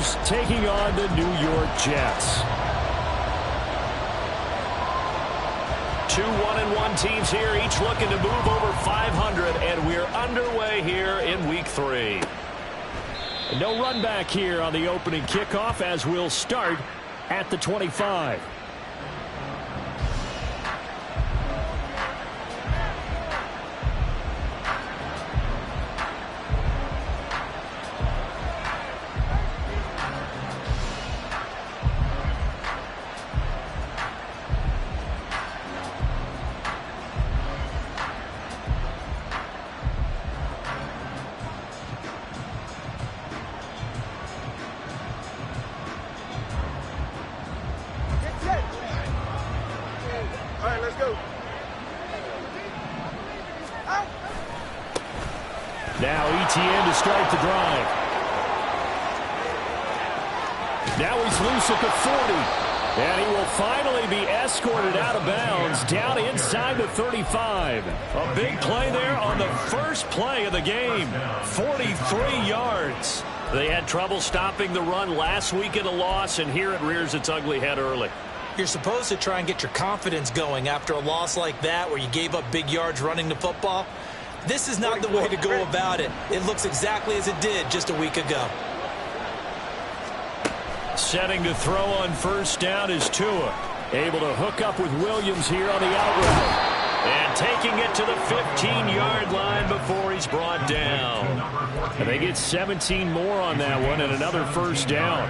Chargers taking on the New York Jets. 2 1-1 teams here, each looking to move over 500, and we're underway here in Week 3. No run back here on the opening kickoff as we'll start at the 25. Now ETN to start the drive. Now he's loose at the 40. And he will finally be escorted out of bounds down inside the 35. A big play there on the first play of the game. 43 yards. They had trouble stopping the run last week in a loss, and here it rears its ugly head early. You're supposed to try and get your confidence going after a loss like that where you gave up big yards running the football. This is not the way to go about it. It looks exactly as it did just a week ago. Setting to throw on first down is Tua. Able to hook up with Williams here on the out route. And taking it to the 15-yard line before he's brought down. And they get 17 more on that one and another first down.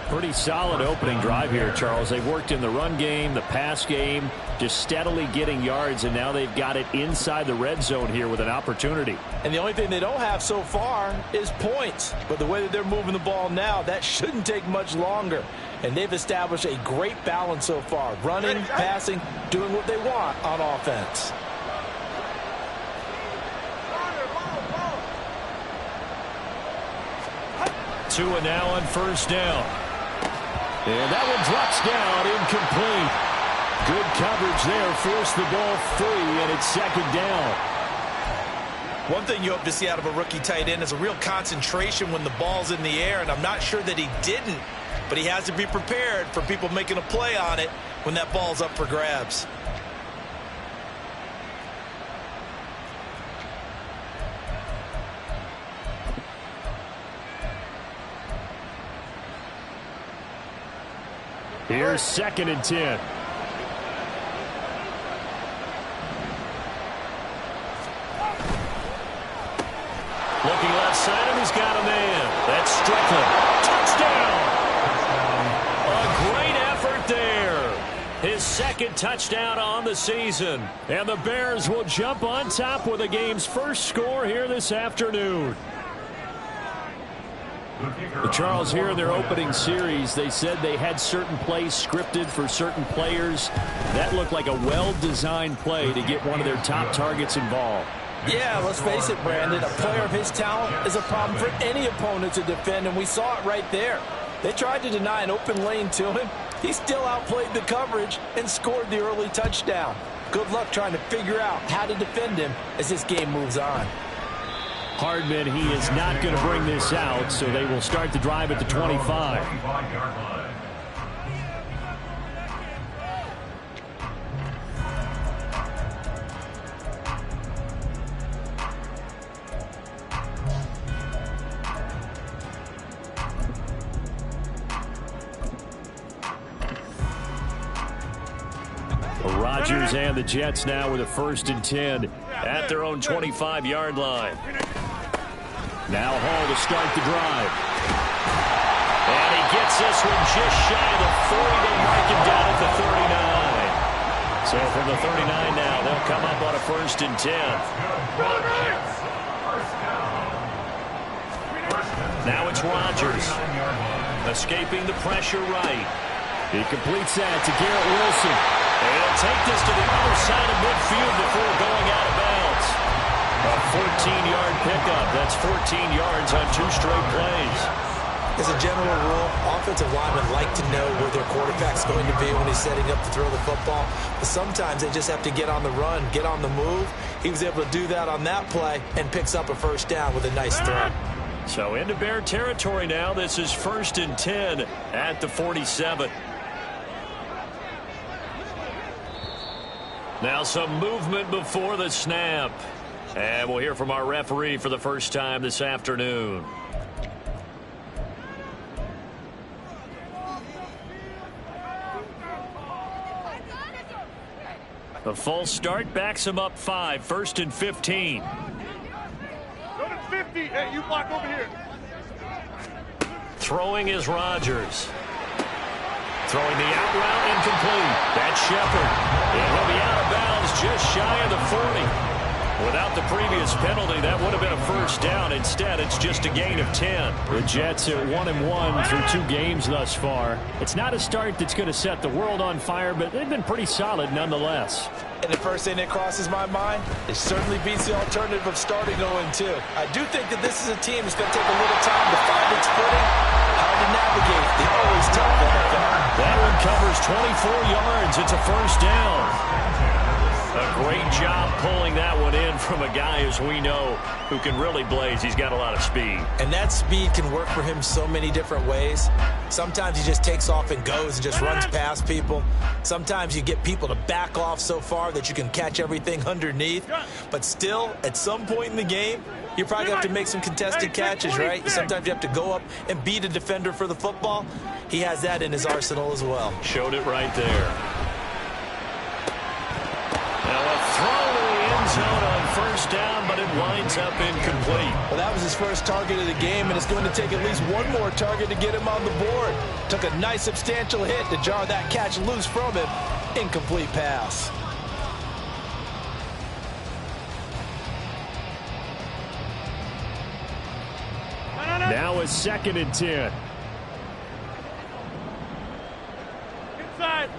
Pretty solid opening drive here, Charles. They've worked in the run game, the pass game, just steadily getting yards, and now they've got it inside the red zone here with an opportunity. And the only thing they don't have so far is points. But the way that they're moving the ball now, that shouldn't take much longer. And they've established a great balance so far. Running, passing, doing what they want on offense. Tua now on first down. And that one drops down, incomplete. Good coverage there, forced the ball free, and it's second down. One thing you hope to see out of a rookie tight end is a real concentration when the ball's in the air, and I'm not sure that he didn't, but he has to be prepared for people making a play on it when that ball's up for grabs. Here's second and 10. Looking left side, and he's got a man. That's Strickland. Touchdown! A great effort there. His second touchdown on the season. And the Bears will jump on top with the game's first score here this afternoon. Charles, here in their opening series, they said they had certain plays scripted for certain players. That looked like a well-designed play to get one of their top targets involved. Yeah, let's face it, Brandon. A player of his talent is a problem for any opponent to defend, and we saw it right there. They tried to deny an open lane to him. He still outplayed the coverage and scored the early touchdown. Good luck trying to figure out how to defend him as this game moves on. Hardman, he is not going to bring this out, so they will start the drive at the 25. Rodgers and the Jets now with a 1st and 10 at their own 25-yard line. Now Hall to start the drive. And he gets this one just shy of the 40. They mark him down at the 39. So from the 39 now, they'll come up on a 1st and 10. Now it's Rodgers. Escaping the pressure right. He completes that to Garrett Wilson. And he'll take this to the other side of midfield before going out of bounds. A 14-yard pickup. That's 14 yards on 2 straight plays. As a general rule, offensive linemen like to know where their quarterback's going to be when he's setting up to throw the football. But sometimes they just have to get on the run, get on the move. He was able to do that on that play and picks up a 1st down with a nice throw. So into Bear territory now. This is 1st and 10 at the 47. Now some movement before the snap. And we'll hear from our referee for the first time this afternoon. A false start backs him up 5. 1st and 15. Go to 50. Hey, you block over here. Throwing is Rodgers. Throwing the out route incomplete. That's Shepard. And he'll be out of bounds just shy of the 40. Without the previous penalty, that would have been a first down. Instead, it's just a gain of 10. The Jets are 1-1 through 2 games thus far. It's not a start that's going to set the world on fire, but they've been pretty solid nonetheless. And the first thing that crosses my mind, it certainly beats the alternative of starting 0-2. I do think that this is a team that's going to take a little time to find its footing, how to navigate the always tough NFL. That one covers 24 yards. It's a first down. A great job pulling that one in from a guy, as we know, who can really blaze. He's got a lot of speed. And that speed can work for him so many different ways. Sometimes he just takes off and goes and just runs past people. Sometimes you get people to back off so far that you can catch everything underneath. But still, at some point in the game, you probably have to make some contested catches, right? Sometimes you have to go up and beat a defender for the football. He has that in his arsenal as well. Showed it right there. Now a throw to the end zone on first down, but it winds up incomplete. Well, that was his first target of the game, and it's going to take at least one more target to get him on the board. Took a nice substantial hit to jar that catch loose from him. Incomplete pass. Now a 2nd and 10. Inside.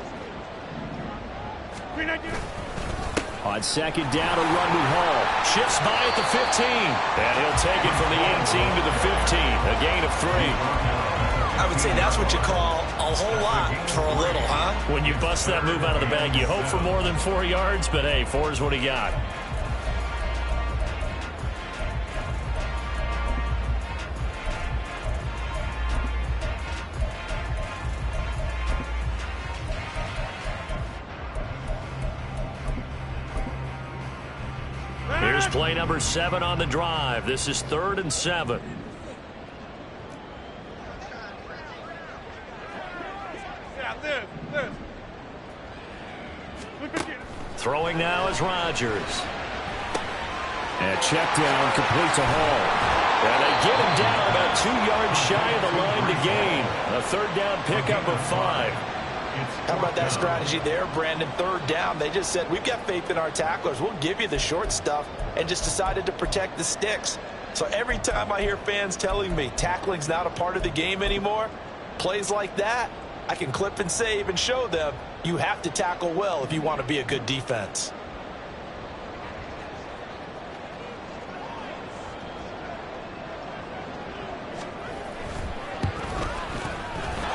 On 2nd down, a run with Hall. Shifts by at the 15. And he'll take it from the 18 to the 15. A gain of 3. I would say that's what you call a whole lot for a little, huh? When you bust that move out of the bag, you hope for more than 4 yards, but hey, 4 is what he got. Here's play number 7 on the drive. This is 3rd and 7. Throwing now is Rodgers. And check down, complete to Hall. And they get him down about 2 yards shy of the line to gain. A 3rd down pickup of 5. How about that strategy there, Brandon? 3rd down. They just said, we've got faith in our tacklers. We'll give you the short stuff, and just decided to protect the sticks. So every time I hear fans telling me tackling's not a part of the game anymore, plays like that, I can clip and save and show them you have to tackle well if you want to be a good defense.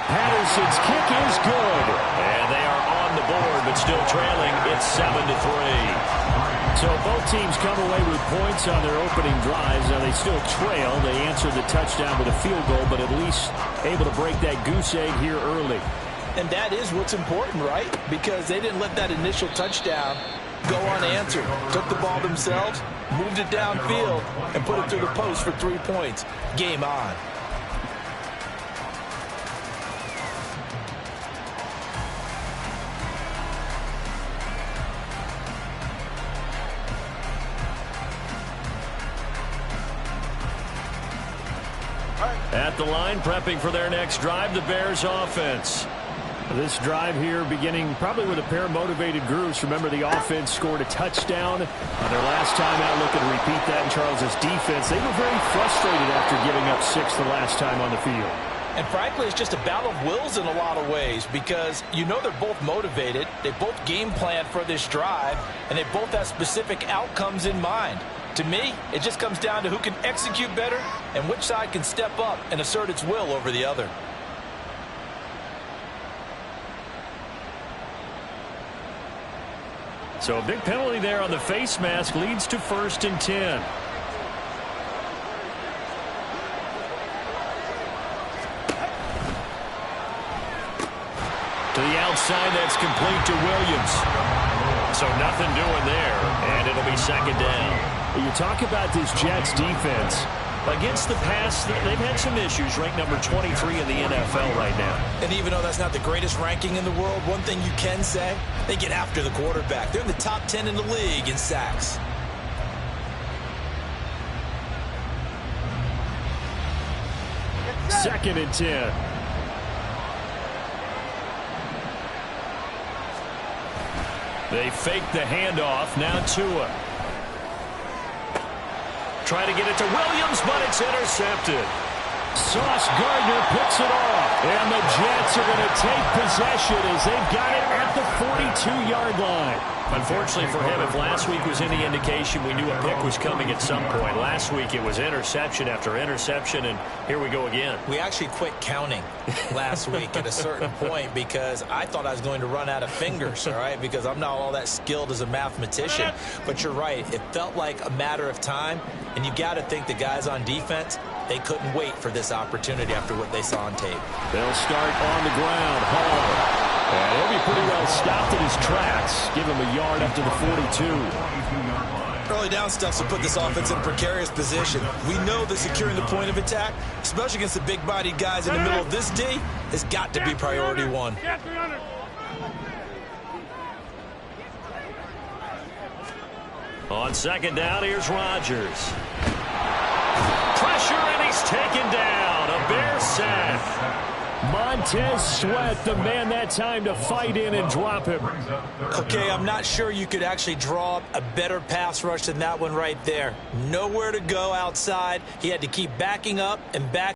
Patterson's kick is good. And they are on the board, but still trailing. It's 7-3. So both teams come away with points on their opening drives. Now they still trail. They answered the touchdown with a field goal, but at least able to break that goose egg here early. And that is what's important, right? Because they didn't let that initial touchdown go unanswered. Took the ball themselves, moved it downfield, and put it through the post for 3 points. Game on. At the line, prepping for their next drive, the Bears offense. This drive here beginning probably with a pair of motivated groups. Remember, the offense scored a touchdown on their last time out. Looking to repeat that in Charles's defense. They were very frustrated after giving up 6 the last time on the field. And frankly, it's just a battle of wills in a lot of ways, because you know they're both motivated. They both game plan for this drive, and they both have specific outcomes in mind. To me, it just comes down to who can execute better and which side can step up and assert its will over the other. So a big penalty there on the face mask leads to 1st and 10. To the outside, that's complete to Williams. So nothing doing there, and it'll be second down. You talk about this Jets defense. Against the pass, they've had some issues. Ranked number 23 in the NFL right now. And even though that's not the greatest ranking in the world, one thing you can say, they get after the quarterback. They're in the top 10 in the league in sacks. Second and 10. They fake the handoff. Now Tua. Try to get it to Williams, but it's intercepted. Sauce Gardner picks it off. And the Jets are going to take possession as they've got it at the 42-yard line. Unfortunately for him, if last week was any indication, we knew a pick was coming at some point. Last week it was interception after interception, and here we go again. We actually quit counting last week at a certain point because I thought I was going to run out of fingers, all right, because I'm not all that skilled as a mathematician. But you're right. It felt like a matter of time, and you got to think the guys on defense, they couldn't wait for this opportunity after what they saw on tape. They'll start on the ground. Hall. And he'll be pretty well stopped in his tracks. Give him a yard up to the 42. Early down stuff to put this offense in a precarious position. We know that securing the point of attack, especially against the big-bodied guys in the middle of this D, has got to be priority one. On second down, here's Rodgers. Pressure, and he's taken down. A Bear sack. Montez Sweat, the man that time to fight in and drop him. Okay, I'm not sure you could actually draw up a better pass rush than that one right there. Nowhere to go outside. He had to keep backing up and back.